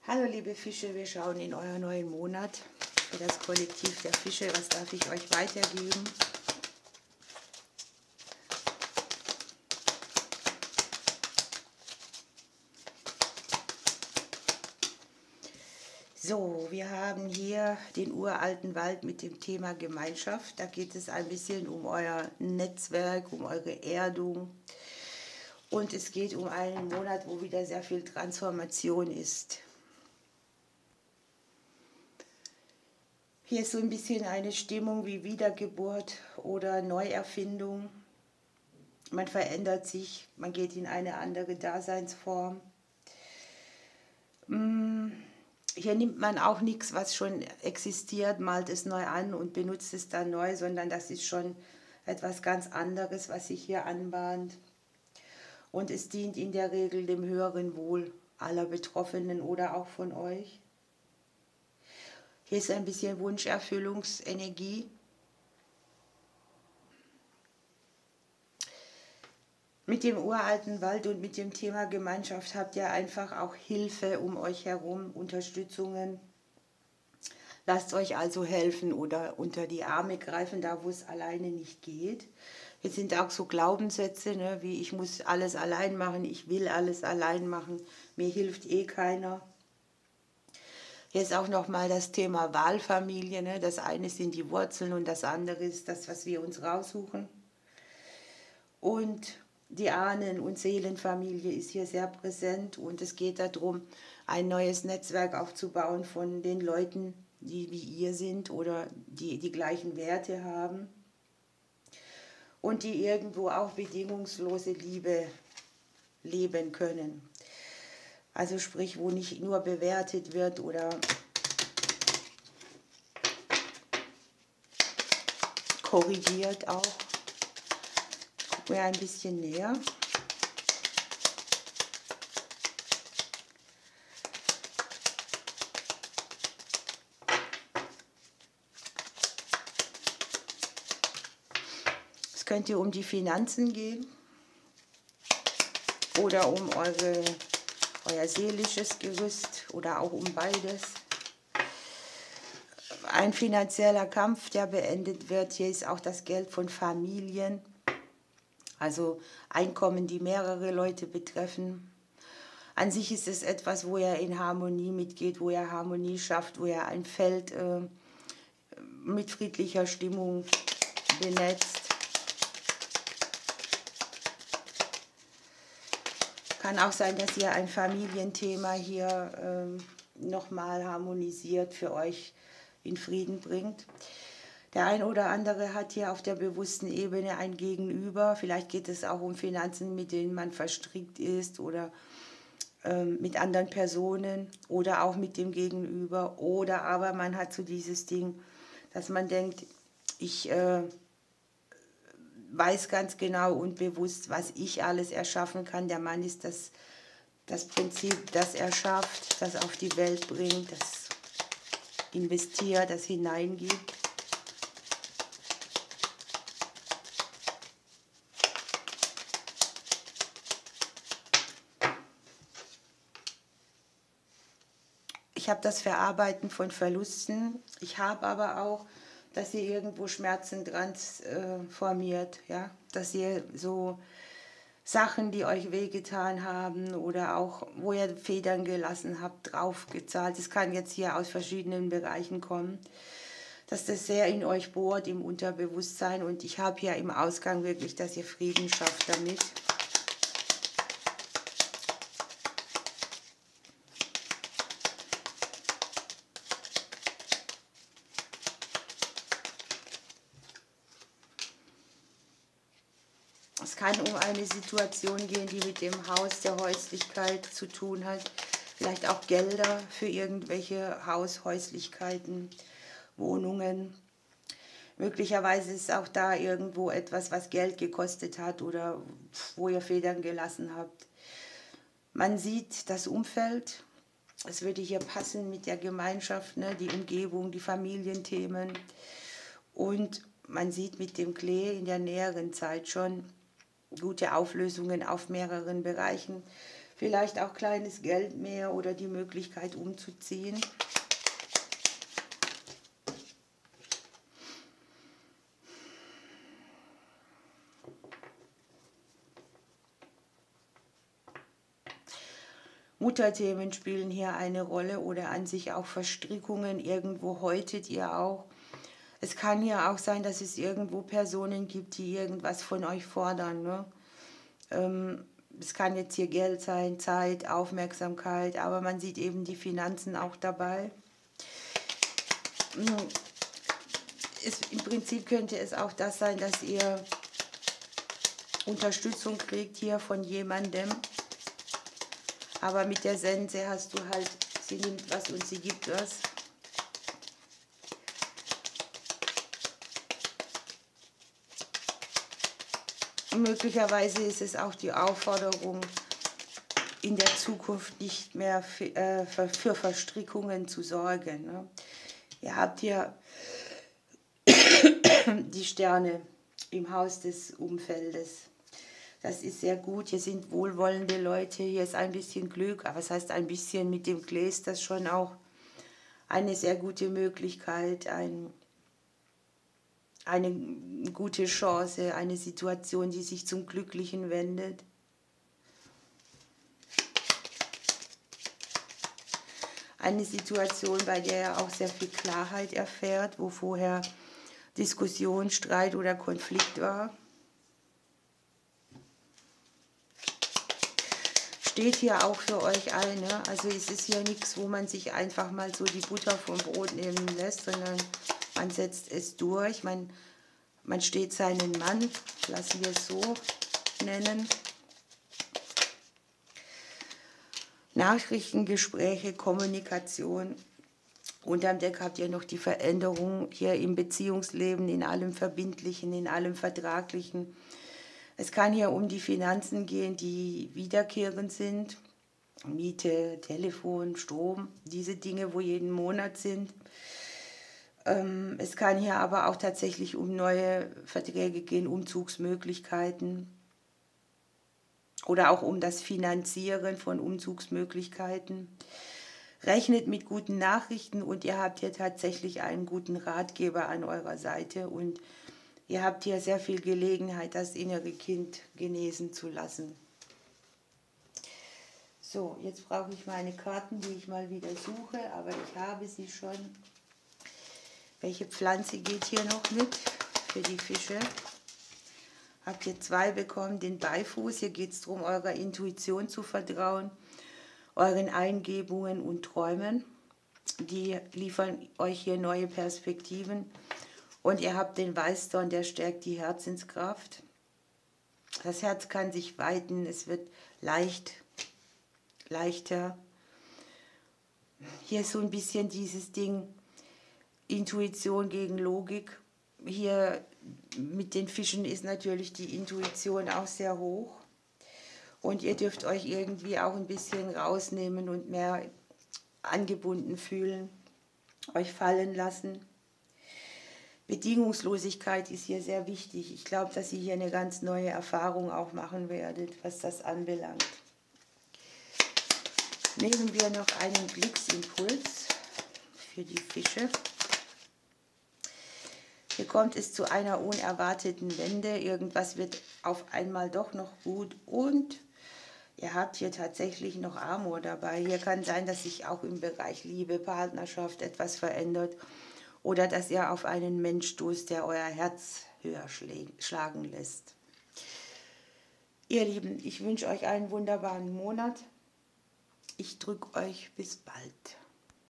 Hallo liebe Fische, wir schauen in euren neuen Monat für das Kollektiv der Fische. Was darf ich euch weitergeben? So, wir haben hier den uralten Wald mit dem Thema Gemeinschaft. Da geht es ein bisschen um euer Netzwerk, um eure Erdung. Und es geht um einen Monat, wo wieder sehr viel Transformation ist. Hier ist so ein bisschen eine Stimmung wie Wiedergeburt oder Neuerfindung. Man verändert sich, man geht in eine andere Daseinsform. Hier nimmt man auch nichts, was schon existiert, malt es neu an und benutzt es dann neu, sondern das ist schon etwas ganz anderes, was sich hier anbahnt. Und es dient in der Regel dem höheren Wohl aller Betroffenen oder auch von euch. Hier ist ein bisschen Wunscherfüllungsenergie. Mit dem uralten Wald und mit dem Thema Gemeinschaft habt ihr einfach auch Hilfe um euch herum, Unterstützungen. Lasst euch also helfen oder unter die Arme greifen, da wo es alleine nicht geht. Jetzt sind auch so Glaubenssätze, ne, wie ich muss alles allein machen, ich will alles allein machen, mir hilft eh keiner. Hier ist auch nochmal das Thema Wahlfamilie. Ne? Das eine sind die Wurzeln und das andere ist das, was wir uns raussuchen. Und die Ahnen- und Seelenfamilie ist hier sehr präsent und es geht darum, ein neues Netzwerk aufzubauen von den Leuten, die wie ihr sind oder die die gleichen Werte haben und die irgendwo auch bedingungslose Liebe leben können. Also sprich, wo nicht nur bewertet wird oder korrigiert auch. Gucken wir ein bisschen näher. Es könnte um die Finanzen gehen oder um euer seelisches Gerüst oder auch um beides. Ein finanzieller Kampf, der beendet wird. Hier ist auch das Geld von Familien, also Einkommen, die mehrere Leute betreffen. An sich ist es etwas, wo er in Harmonie mitgeht, wo er Harmonie schafft, wo er ein Feld mit friedlicher Stimmung benetzt. Kann auch sein, dass ihr ein Familienthema hier nochmal harmonisiert, für euch in Frieden bringt. Der ein oder andere hat hier auf der bewussten Ebene ein Gegenüber. Vielleicht geht es auch um Finanzen, mit denen man verstrickt ist oder mit anderen Personen oder auch mit dem Gegenüber. Oder aber man hat so dieses Ding, dass man denkt, ich weiß ganz genau und bewusst, was ich alles erschaffen kann. Der Mann ist das Prinzip, das er schafft, das auf die Welt bringt, das investiert, das hineingibt. Ich habe das Verarbeiten von Verlusten. Ich habe aber auch, dass ihr irgendwo Schmerzen transformiert, ja? Dass ihr so Sachen, die euch wehgetan haben oder auch, wo ihr Federn gelassen habt, draufgezahlt. Es kann jetzt hier aus verschiedenen Bereichen kommen, dass das sehr in euch bohrt, im Unterbewusstsein. Und ich habe hier im Ausgang wirklich, dass ihr Frieden schafft damit. Es kann um eine Situation gehen, die mit dem Haus der Häuslichkeit zu tun hat. Vielleicht auch Gelder für irgendwelche Haushäuslichkeiten, Wohnungen. Möglicherweise ist auch da irgendwo etwas, was Geld gekostet hat oder wo ihr Federn gelassen habt. Man sieht das Umfeld. Es würde hier passen mit der Gemeinschaft, ne? Die Umgebung, die Familienthemen. Und man sieht mit dem Klee in der näheren Zeit schon gute Auflösungen auf mehreren Bereichen. Vielleicht auch kleines Geld mehr oder die Möglichkeit umzuziehen. Mutterthemen spielen hier eine Rolle oder an sich auch Verstrickungen. Irgendwo häutet ihr auch. Es kann ja auch sein, dass es irgendwo Personen gibt, die irgendwas von euch fordern. Ne? Es kann jetzt hier Geld sein, Zeit, Aufmerksamkeit, aber man sieht eben die Finanzen auch dabei. Im Prinzip könnte es auch das sein, dass ihr Unterstützung kriegt hier von jemandem. Aber mit der Sense hast du halt, sie nimmt was und sie gibt was. Möglicherweise ist es auch die Aufforderung, in der Zukunft nicht mehr für Verstrickungen zu sorgen. Ne? Ihr habt hier die Sterne im Haus des Umfeldes. Das ist sehr gut. Hier sind wohlwollende Leute, hier ist ein bisschen Glück, aber es heißt ein bisschen mit dem Klee ist das schon auch eine sehr gute Möglichkeit, eine gute Chance, eine Situation, die sich zum Glücklichen wendet. Eine Situation, bei der er auch sehr viel Klarheit erfährt, wo vorher Diskussion, Streit oder Konflikt war. Steht hier auch für euch ein, ne? Also es ist hier nichts, wo man sich einfach mal so die Butter vom Brot nehmen lässt, sondern man setzt es durch, man steht seinen Mann, lassen wir es so nennen. Nachrichten, Gespräche, Kommunikation. Unterm Deck habt ihr noch die Veränderung hier im Beziehungsleben, in allem Verbindlichen, in allem Vertraglichen. Es kann hier um die Finanzen gehen, die wiederkehrend sind. Miete, Telefon, Strom, diese Dinge, wo jeden Monat sind. Es kann hier aber auch tatsächlich um neue Verträge gehen, Umzugsmöglichkeiten oder auch um das Finanzieren von Umzugsmöglichkeiten. Rechnet mit guten Nachrichten und ihr habt hier tatsächlich einen guten Ratgeber an eurer Seite und ihr habt hier sehr viel Gelegenheit, das innere Kind genesen zu lassen. So, jetzt brauche ich meine Karten, die ich mal wieder suche, aber ich habe sie schon. Welche Pflanze geht hier noch mit für die Fische? Habt ihr 2 bekommen, den Beifuß. Hier geht es darum, eurer Intuition zu vertrauen, euren Eingebungen und Träumen. Die liefern euch hier neue Perspektiven. Und ihr habt den Weißdorn, der stärkt die Herzenskraft. Das Herz kann sich weiten, es wird leichter. Hier ist so ein bisschen dieses Ding, Intuition gegen Logik. Hier mit den Fischen ist natürlich die Intuition auch sehr hoch. Und ihr dürft euch irgendwie auch ein bisschen rausnehmen und mehr angebunden fühlen, euch fallen lassen. Bedingungslosigkeit ist hier sehr wichtig. Ich glaube, dass ihr hier eine ganz neue Erfahrung auch machen werdet, was das anbelangt. Nehmen wir noch einen Glücksimpuls für die Fische. Hier kommt es zu einer unerwarteten Wende. Irgendwas wird auf einmal doch noch gut und ihr habt hier tatsächlich noch Amor dabei. Hier kann sein, dass sich auch im Bereich Liebe, Partnerschaft etwas verändert oder dass ihr auf einen Mensch stoßt, der euer Herz höher schlagen lässt. Ihr Lieben, ich wünsche euch einen wunderbaren Monat. Ich drücke euch bis bald.